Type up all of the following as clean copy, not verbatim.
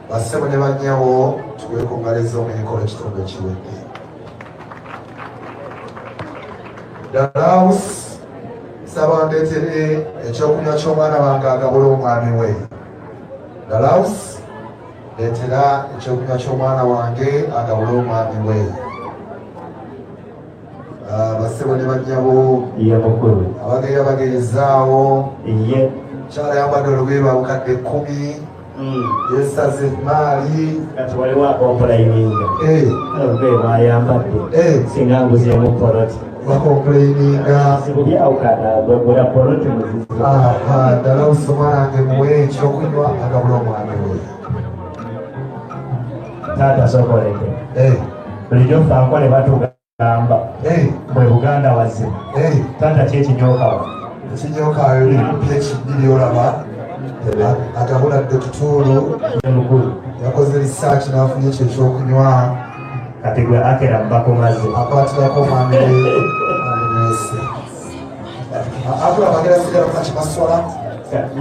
Bassebo ne bannyawo tuweekungaliza omuyinkola ekitundu ekiwedde. Dalaus nsaba ndeetere ekyokunywa ky'omwana wange Agabula omwami we. Dalaus ndeetera ekyokunywa ky'omwana wange Agabula omwami we. Bassebo ne bannyawo abageya bagerizaawo kyala yambadde olugoye lwa bukadde 10 yesaze maali kati waliwo akomplayininga olugoye lwayambadde singa nguzyemu poloti bakomplayininga sibubyawukana gwegula poloti muzizi ddala osoma nange muwe ekyokunywa Agabula omwami we. taata sokoleke bulijjo fanko ne batugamba bwe Buganda wazima taata kyekinyokawa ekinyokayo likupya ekibbiri olaba Agabula dokitulu yakoze research n'afunye ekyo ekyokunywa kati gwe Acram bakomaze akwatirako omwami we amwese Agabula bagera sigala muka kimaswala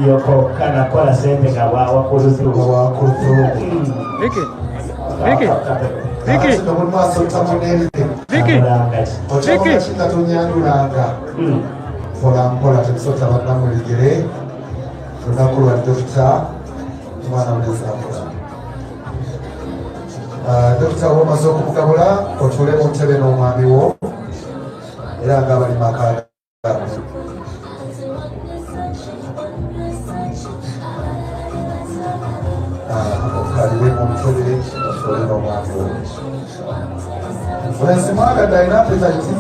yoko kanakola sente nga wakuluthum nomumaaso tamunelite kinatonyandulanga mpolampola temusota bannamuligere olunaku lwa dokita omwana mulezakula. Dokita womaze okumugabula otuule mu ntebe n'omwami wo era nga bali maka okaliwe mu ntebe otuule n'omwami wo. Olensimwagadde alina appetite,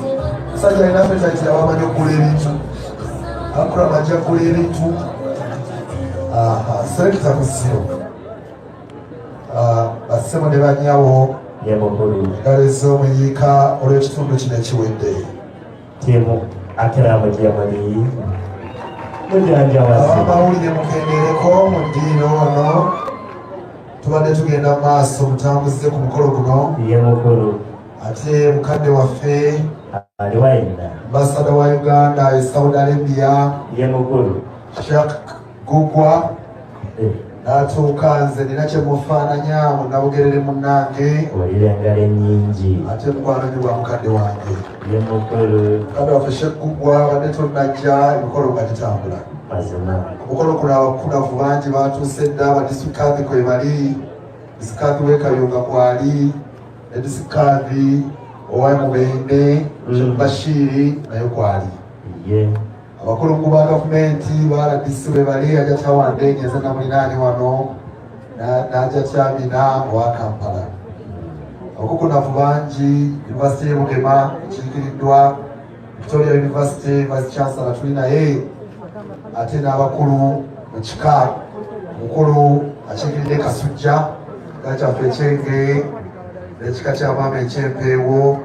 musajja alina appetite yawamanyi okugula ebintu Acram ajja kugula ebintu selekita kusiro. Bassebo ne bannyawo galeeza omuyiika olw'ekitundu kino ekiwedde. timu Acram gyemuli abamawulire mukendeereko mu ddiini ono tubadde tugenda mu maaso mutambuze ku mukolo guno. ye mukulu ate mukadde waffe aliwaina ambasada wa Uganda e Saudi Arabia ye mukulu gugwa n'atuuka nze nina kye mufaananya munabugerere munnange olirengala ennyingi ate mukwano gwa mukadde wange ye mukulu mukadde waffe Sheggugwa badde tonnajja emikolo nga gitambula. mazima Omukolo guno abakunavu bangi batuuse dda abadisikaati kwe bali disikaati w'Ekayunga kwali ne disikaati owa Mubende Bashiiri nayo kwali. ye Abakulungu ba gavumenti baladisi bwe bali ajja Kyawandengeza namulinaani wano n'ajja Kyamina owa Kampala. Abakukunavu bangi Yunivasite y'e Bugema ekiikiriddwa Victoria University Vice Chancellor tuli naye ate n'abakulu mu kika omukulu akiikiridde Kasujja kika kyaffe ekyenge n'ekika kya maama eky'Empeewo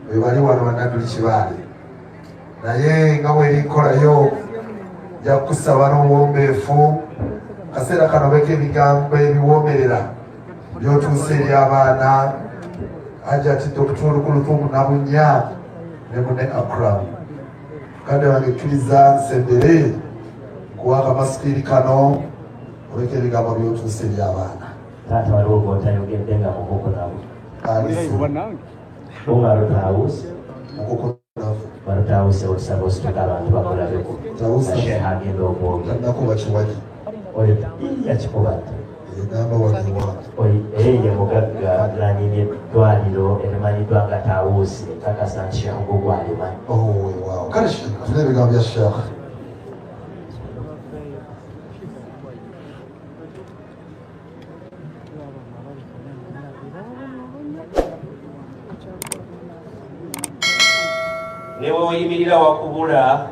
bwe bali wano Banadduli Kibaale. Naye nga bw'eri nkolayo nja kusaba n'obuwombeefu kaseera kano beka ebigambo ebiwoomerera by'otuuse eri abaana ajja ati Dokituli Kuluthum Nabunnya ne munne Acram. Mukadde wange kkiriza nsembere kuwanga amasikiiri kano oleka ebigambo by'otuuse eri abaana. taata waliwo gwotayogedde nga mukukunavu Aliso ungalutawusi mukukunavu barutawuse osaba osituka abantu bakulabeko Tawuse. sheha agenda omwogi Nakuba kiwagi. oyo yakikubatta Namba wakiwa. ye mugagga nanyini eddwaliro erimanyiddwa nga Tawusi kakasa nti sheha gwo gwalimanyi Oh, wow. Kale Sheikh, afuna ebigambo bya Sheikh. ne weweyimirira wakubula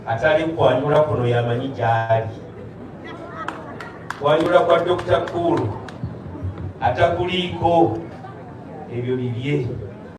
atali kwanjula kuno yamanyi gyali kwanjula kwa Dr. Kulu atakuliiko ebyo bibye